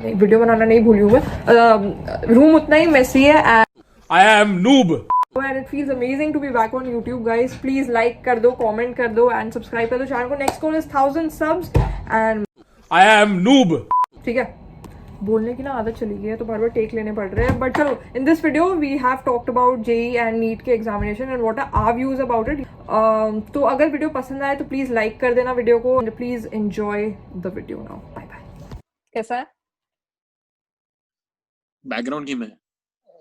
नहीं, वीडियो बनाना नहीं भूली हूँ मैं। रूम उतना ही मेसी है I am noob. and it feels amazing to be back on YouTube, guys. Please like कर दो, comment कर दो and subscribe कर दो चैनल को. Next goal is 1000 subs and I am noob. ठीक है, बोलने की ना आदत चली गई है तो बार बार टेक लेने पड़ रहे हैं. बट चलो, in this video we have talked about JEE and NEET के examination and what are our views about it. तो अगर वीडियो पसंद आए तो प्लीज लाइक कर देना वीडियो को and please enjoy the video now. Bye bye. कैसा है? बैकग्राउंड की मैं.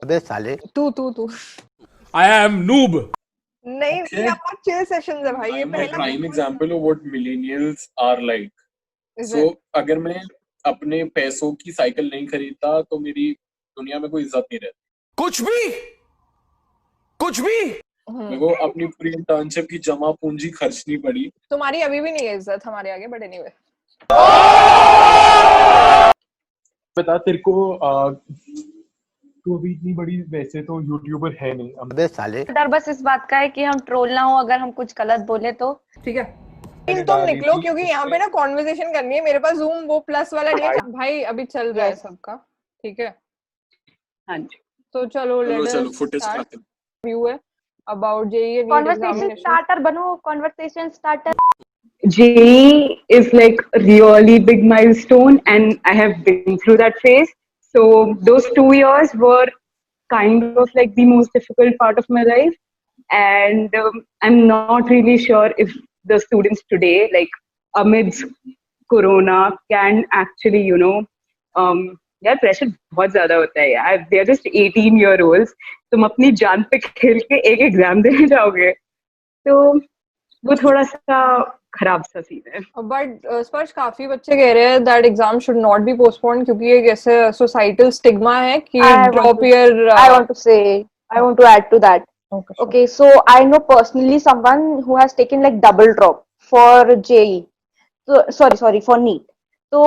अबे साले तू I am noob. नहीं Okay. ये बहुत चिल सेशंस है भाई. ये I'm a पहला prime example of what millennials are like. Is So it? अगर मैं अपने पैसों की साइकिल नहीं खरीदता तो मेरी दुनिया में कोई इज्जत नहीं रहती. कुछ भी मेरे को अपनी पूरी इंटर्नशिप की जमा पूंजी खर्चनी पड़ी. तुम्हारी अभी भी नहीं है इज्जत हमारे आगे. बट एनीवे, बता तेरे को तू अभी इतनी बड़ी वैसे तो यूट्यूबर है नहीं. अबे साले डर बस इस बात का है कि हम ट्रोल ना हो अगर हम कुछ गलत बोले तो. ठीक है, तुम निकलो क्योंकि यहाँ पे ना कॉन्वर्सेशन करनी है. मेरे पास जूम वो प्लस वाला नहीं है भाई. अभी चल रहा है सबका. ठीक है, हाँ जी, तो चलो चलो फुटेज खाते हैं. व्यू है अबाउट जेईई कॉन्वर्सेशन स्टार्टर बनो. Conversation starter. JEE is like really big milestone and I have been through that phase. So those 2 years were kind of like the most difficult part of my life. And I'm not really sure if the students today, like amidst Corona, can actually, यार pressure बहुत ज्यादा होता है यार. They are just 18-year-olds. तुम अपनी जान पे खेल के एक एग्जाम देने जाओगे तो वो थोड़ा सा खराब सा सीन है. बट स्पर्श काफी बच्चे कह रहे हैं that exam should not be postponed क्योंकि एक ऐसे सोसाइटल स्टिग्मा है कि drop year. I want to add to that. Okay, so I know personally someone who has taken like double drop for JEE. So sorry for NEET. तो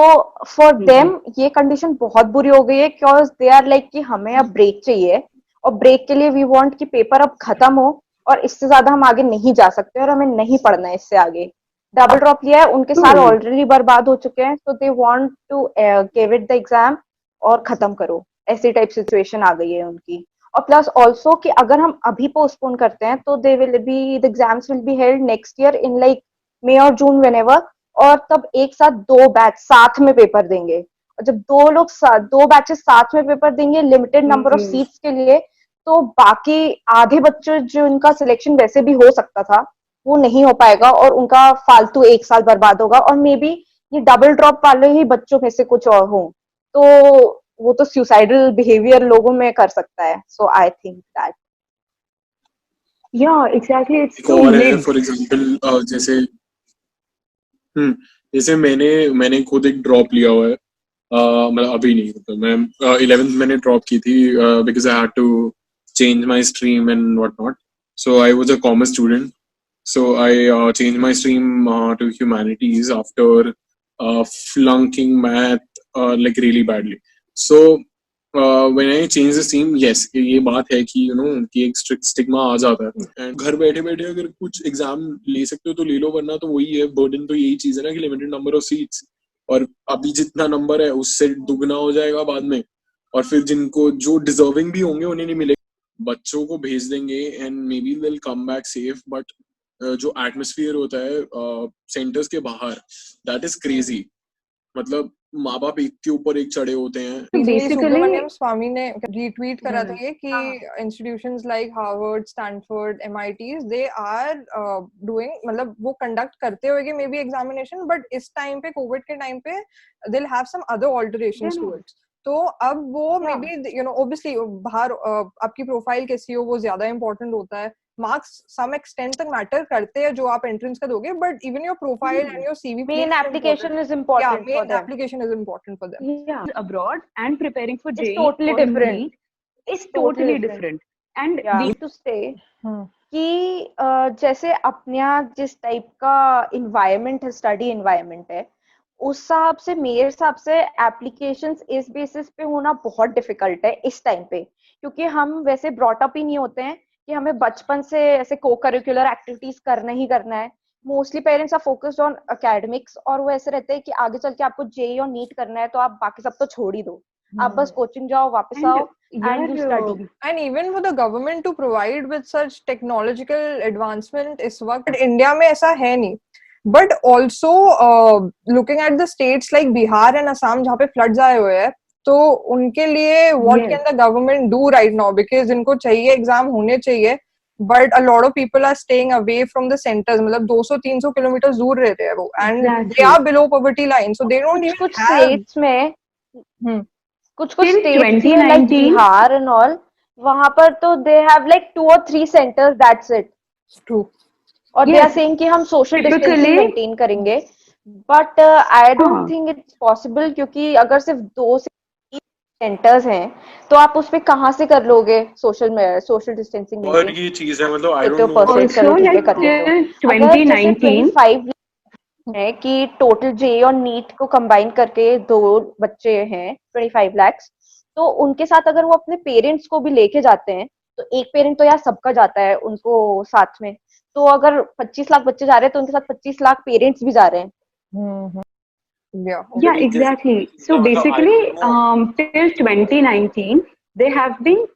for them ये condition बहुत बुरी हो गई है because they are like कि हमें अब ब्रेक चाहिए और ब्रेक के लिए we want कि पेपर अब खत्म हो और इससे ज्यादा हम आगे नहीं जा सकते और हमें नहीं पढ़ना है इससे आगे. डबल ड्रॉप लिया है, उनके साल ऑलरेडी बर्बाद हो चुके हैं. So they want to give it the exam और खत्म करो. ऐसी टाइप सिचुएशन आ गई है उनकी. और प्लस ऑल्सो कि अगर हम अभी पोस्टपोन करते हैं तो they will be the exams will be held next year in like May और जून व्हेनेवर. और तब एक साथ 2 बैच साथ में पेपर देंगे. और जब 2 बैचेस साथ में पेपर देंगे लिमिटेड नंबर ऑफ सीट्स के लिए, तो बाकी आधे बच्चे जो इनका सिलेक्शन वैसे भी हो सकता था वो नहीं हो पाएगा और उनका फालतू 1 साल बर्बाद होगा. और मे बी ये डबल ड्रॉप वाले ही बच्चों में से कुछ और हों तो वो तो सुसाइडल बिहेवियर लोगों में कर सकता है. So I think that Yeah, exactly. It's एक so और है mid. फॉर एग्जांपल जैसे मैंने खुद एक ड्रॉप लिया हुआ है. मतलब अभी नहीं, मतलब मैं 11th मैंने ड्रॉप की थी because I had to change my stream and whatnot. So I was a commerce student. So I changed my stream to humanities after flunking math like really badly. So when I changed the stream, yes, ये बात है कि कि एक strict stigma आ जाता है. And घर बैठे बैठे अगर कुछ एग्जाम ले सकते हो तो ले लो, वरना तो वही है. बर्डन तो यही चीज है ना कि लिमिटेड नंबर ऑफ सीट्स, और अभी जितना नंबर है उससे दुगना हो जाएगा बाद में. और फिर जिनको जो डिजर्विंग भी होंगे उन्हें नहीं मिलेगा. बच्चों को भेज देंगे and may be will come back safe. But जो एटमॉस्फेयर होता है सेंटर्स के बाहर, दैट इज क्रेजी. मतलब माँ बाप एक के ऊपर एक चढ़े होते हैं. Basically, सुब्रमण्यम स्वामी ने रीट्वीट करा था ये कि institutions like Harvard, Stanford, MITs they are doing, मतलब वो कंडक्ट करते होंगे मे बी एग्जामिनेशन, बट इस टाइम पे कोविड के टाइम पे they will have some other alterations to it. तो अब वो मे बी ऑब्वियसली बाहर आपकी प्रोफाइल कैसी हो वो ज्यादा इंपॉर्टेंट होता है. मार्क्स सम एक्सटेंट तक मैटर करते हैं जो आप एंट्रेंस का दोगे, but even your profile and your CV main application is important for them. application is important for them. yeah, abroad and preparing for JEE totally or different. NEET is totally different. And We to say कि जैसे अपने यहाँ जिस type का environment है, study environment है, उस हिसाब से मेरे हिसाब से एप्लीकेशंस इस बेसिस पे होना बहुत डिफिकल्ट है इस टाइम पे, क्योंकि हम वैसे ब्रॉट अप ही नहीं होते हैं कि हमें बचपन से ऐसे को करिकुलर एक्टिविटीज करना ही करना है. Mostly parents are focused on academics, और वो ऐसे रहते हैं कि आगे चल के आपको जेई और नीट करना है तो आप बाकी सब तो छोड़ ही दो, आप बस कोचिंग जाओ, वापस आओ and you study. And even for the government to provide with such technological advancement इस वक्त इंडिया में ऐसा है नहीं. But also looking at the states like Bihar and Assam जहाँ पे floods आए हुए हैं, तो उनके लिए what can the government do right now? Because इनको चाहिए एग्जाम होने चाहिए, but a lot of people are staying away from the centers. मतलब 200-300 किलोमीटर दूर रहते हैं वो, and they are below poverty line, so they don't even कुछ have. states में कुछ Till states में like 2019 Bihar and all, वहां पर तो they have like 2 or 3 centers, that's it. True. और they are saying कि हम social distancing Typically- maintain करेंगे, but I don't think it's possible, क्योंकि अगर सिर्फ 2 से 3 centers हैं तो आप उसपे कहाँ से कर लोगे social distancing और maintain? ये चीज है मतलब आई एक डोंट तो नो पर्सन also चलो ठीक है like कर लेते हो. till अगर जैसे 2019 25 है कि टोटल जेई और नीट को कंबाइन करके 2 बच्चे हैं 25 lakhs, तो उनके साथ अगर वो अपने पेरेंट्स को भी लेके जाते हैं तो एक पेरेंट तो यार सबका जाता है उनको साथ में, तो अगर 25 लाख बच्चे जा रहे हैं तो उनके साथ 25 लाख पेरेंट्स भी जा रहे हैं. Yeah, exactly. So basically, till 2019, they have been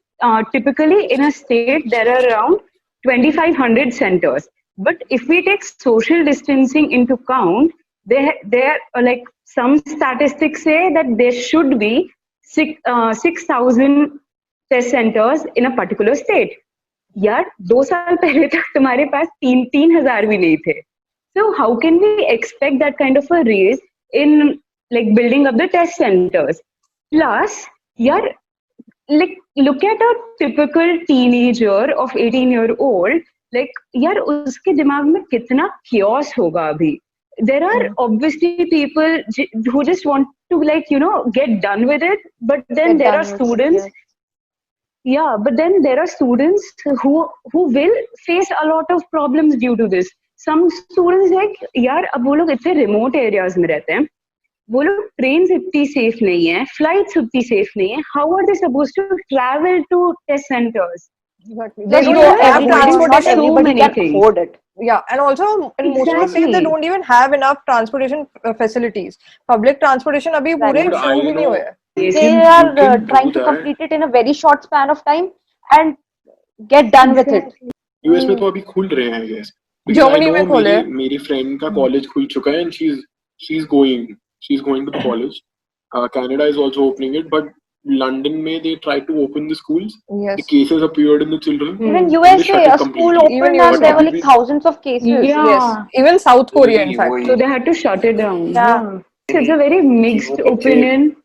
typically in a state there are around 2,500 centers. But if we take social distancing into count, there like some statistics say that there should be 6,000 test centers in a particular state. यार 2 साल पहले तक तुम्हारे पास 3,000 भी नहीं थे. So how can we expect that kind of a raise in like building up the test centers? Plus, yaar, like look at a typical teenager of 18-year-old. Like yaar, uske dimag mein kitna chaos hoga abhi. There are obviously people who just want to like get done with it, but then there are students. Yeah, but then there are students who will face a lot of problems due to this. Some students like यार अब वो लोग इतने remote areas में रहते हैं, वो लोग trains इतनी safe नहीं है, flights इतनी safe नहीं है. How are they supposed to travel to test centers? Exactly. They They don't don't have everybody, not transportation. everybody many can things. afford it. Yeah, and also in most of the states they Exactly. don't even have enough transportation facilities. Public transportation अभी पूरे Exactly. शुरू भी नहीं हुए हैं. They You are can do trying to that. complete it in a very short span of time and get done with it. US में तो अभी खुल रहे हैं आई गेस. जर्मनी में खोले हैं. मेरी फ्रेंड का कॉलेज खुल चुका है and she's going to the college. Canada is also opening it, but London में they tried to open the schools. Yes. The cases appeared in the children. Even They USA, shut it a school completely. opened Even and USA. there were like thousands of cases. Yeah. Yes. Even South Korea, in fact. So they had to shut it down. Yeah. It's a very mixed opinion.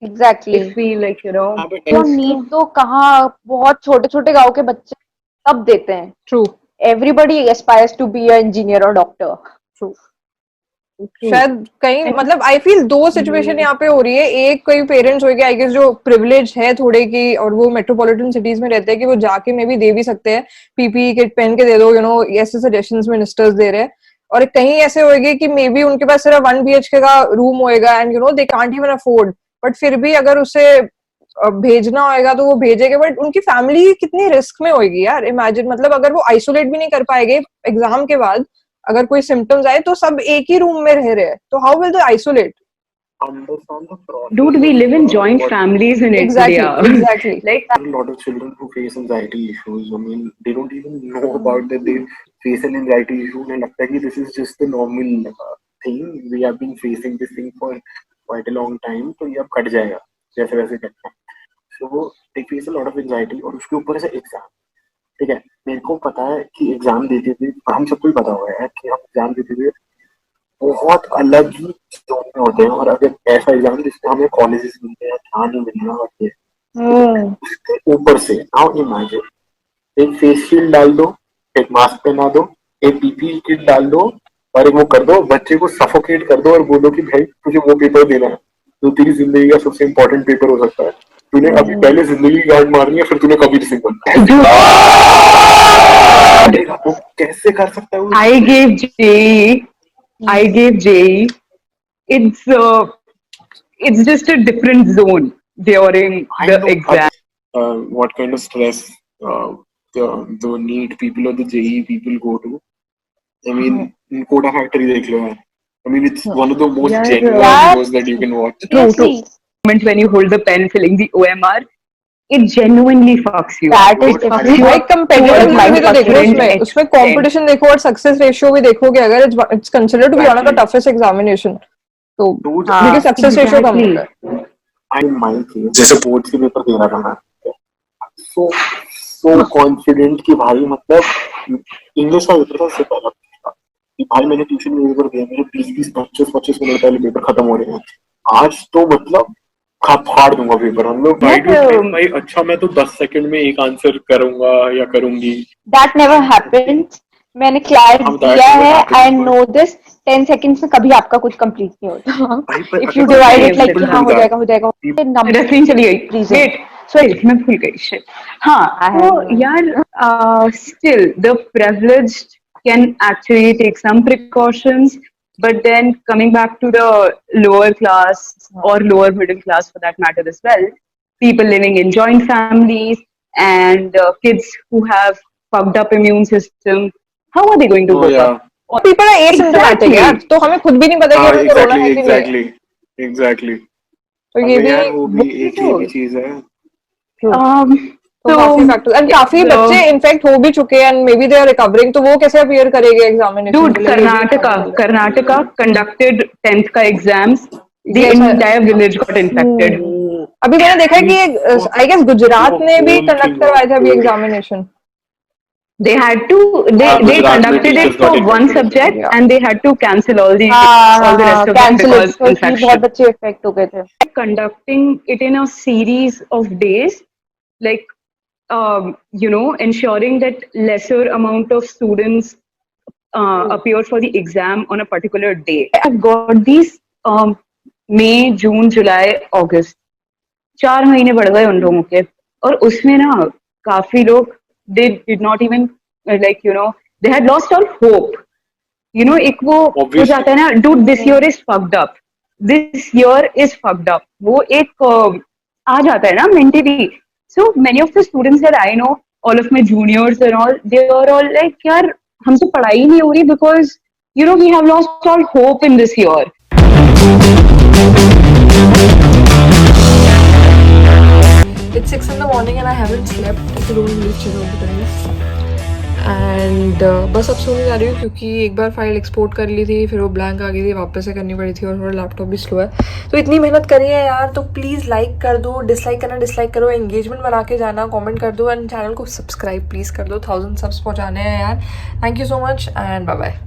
Exactly. If we like तो NEET तो कहाँ बहुत छोटे छोटे गांव के बच्चे सब देते हैं. True. Everybody aspires to be an engineer or doctor. True. शायद कहीं मतलब आई फील 2 सिचुएशन यहाँ पे हो रही है. एक कोई पेरेंट्स हो गए आई गेस जो प्रिविलेज है थोड़े की और वो मेट्रोपॉलिटन सिटीज में रहते हैं कि वो जाके मे भी दे भी सकते हैं पीपीई किट पहन के दे दो ऐसे सजेशंस मिनिस्टर्स दे रहे हैं. और कहीं ऐसे होएगी कि मे बी उनके पास सिर्फ 1 BHK का रूम होएगा and they can't even afford, but फिर भी अगर उसे भेजना होएगा तो वो भेजेंगे. बट उनकी फैमिली कितनी रिस्क में होएगी यार. इमेजिन मतलब अगर वो आइसोलेट भी नहीं कर पाएंगे एग्जाम के बाद, अगर कोई सिम्टम्स आए तो सब एक ही रूम में रह रहे हैं, तो how will they isolate? Dude, we live in joint families in India. Exactly. Like There are a lot of children who face anxiety issues. I mean, they don't even know about that they face an anxiety issue. And लगता है कि this is just the normal thing. We have been facing this thing for quite a long time. तो ये अब cut जाएगा जैसे वैसे कटता है. So they face a lot of anxiety और उसके ऊपर से एग्जाम. ठीक है, मेरे को पता है कि एग्जाम देते थे, हम सबको ही पता हुआ है कि हम एग्जाम देते थे बहुत अलग ही जोन में होते हैं. और अगर ऐसा एग्जाम जिसमें हमें कॉलेजेस मिलते हैं, ध्यान नहीं मिलना होती है, उसके ऊपर से नाउ इमेजिन एक फेस शील्ड डाल दो, एक मास्क पहना दो, एक पीपीई किट डाल दो और एक वो कर दो, बच्चे को सफोकेट कर दो और बोलो कि भाई तुझे वो पेपर देना है जो तेरी जिंदगी का सबसे इम्पोर्टेंट पेपर हो सकता है. तूने अभी पहले जिंदगी की गार्ड मारनी है, फिर तूने कभी नहीं बनना. वो कैसे कर सकता है? I gave JEE. It's just a different zone during the exam. What kind of stress the NEET people or the JEE people go to. I mean, Koda Factory देख लो यार. I mean, it's one of the most Yeah, genuine yeah. shows that you can watch. True. Seriously, Moment when you hold the pen filling the OMR, it genuinely fucks you. that is It fucks different. you भाई up competitive to a भी तो देखो different उसमें उसमें extent. Competition देखो और success ratio भी देखोगे अगर it's considered to be one of the Exactly. Toughest examination तो Dude, हाँ. क्योंकि सक्सेस रेशियो कम Exactly. होता है. I in my case, जैसे- स्पोर्ट्स के पेपर दे रहा था मैं. So confident कि भाई मतलब इंग्लिश का पेपर था उससे पहला था कि भाई मैंने ट्यूशन में पेपर दिया, मेरे 20-25 मिनट पहले पेपर खत्म हो रहे हैं. आज तो मतलब फाड़ दूंगा पेपर. हम लोग भाई अच्छा मैं तो 10 सेकंड में एक आंसर करूंगा या करूंगी. That never happened. मैंने क्लियर हाँ, that किया never है. happened, I but- know this. 10 seconds में कभी आपका कुछ कंप्लीट नहीं होता. भाई, पर If you अगर divide it like people हाँ do हो that, जाएगा रेफरिंग चली गई. Reason. वेट सॉरी मैं भूल गई. शिट. हाँ तो यार still the privileged can actually take some precautions, but then coming back to the lower class or lower middle class for that matter as well, people living in joint families and kids who have fucked up immune system, how are they going to Oh, cope yeah. up? People are asymptomatic Exactly. यार तो हमें खुद भी नहीं पता कि हाँ, हमें कोरोना है exactly, कि नहीं है. exactly. तो ये अबे भी यार वो भी एक ये भी चीज है. तो काफी फैक्टर्स एंड काफी बच्चे इनफेक्ट हो भी चुके हैं and maybe they are recovering तो वो कैसे अपीयर करेंगे examination Dude, Karnataka conducted 10th का exams. The Yes, entire village got infected. अभी मैंने देखा है कि आई गेस गुजरात ने भी whole कंडक्ट thing करवाए थे अभी was- examination. They had to. They Gujarat mein conducted teachers it got for one infected. subject Yeah. and they had to cancel all the rest of them cancel because बहुत infection. बच्चे effect हो गए थे. Conducting it in a series of days, like ensuring that lesser amount of students appear for the exam on a particular day. I've got these May, June, July, August. 4 महीने बढ़ गए उन लोगों के और उसमें ना काफी लोग they did not even they had lost all hope. एक वो हो Obviously. जाता है ना, dude, this year is fucked up. This year is fucked up. वो एक आ जाता है ना mentally. So many of the students that I know, all of my juniors and all, they are all like, यार हमसे पढ़ाई ही नहीं हो रही because we have lost all hope in this year. It's 6 in the morning and I haven't slept. If you don't believe, check out the time. And बस अब सोने जा रही हूँ क्योंकि एक बार फाइल एक्सपोर्ट कर ली थी फिर वो ब्लैंक आ गई थी वापस से करनी पड़ी थी और थोड़ा लैपटॉप भी स्लो है तो इतनी मेहनत करी है यार तो प्लीज़ लाइक कर दो डिसलाइक करना डिसलाइक करो एंगेजमेंट बना के जाना कमेंट कर दो एंड चैनल को सब्सक्राइब प्लीज़ कर दो 1000 सब्स पहुँचाने हैं यार thank you so much and bye bye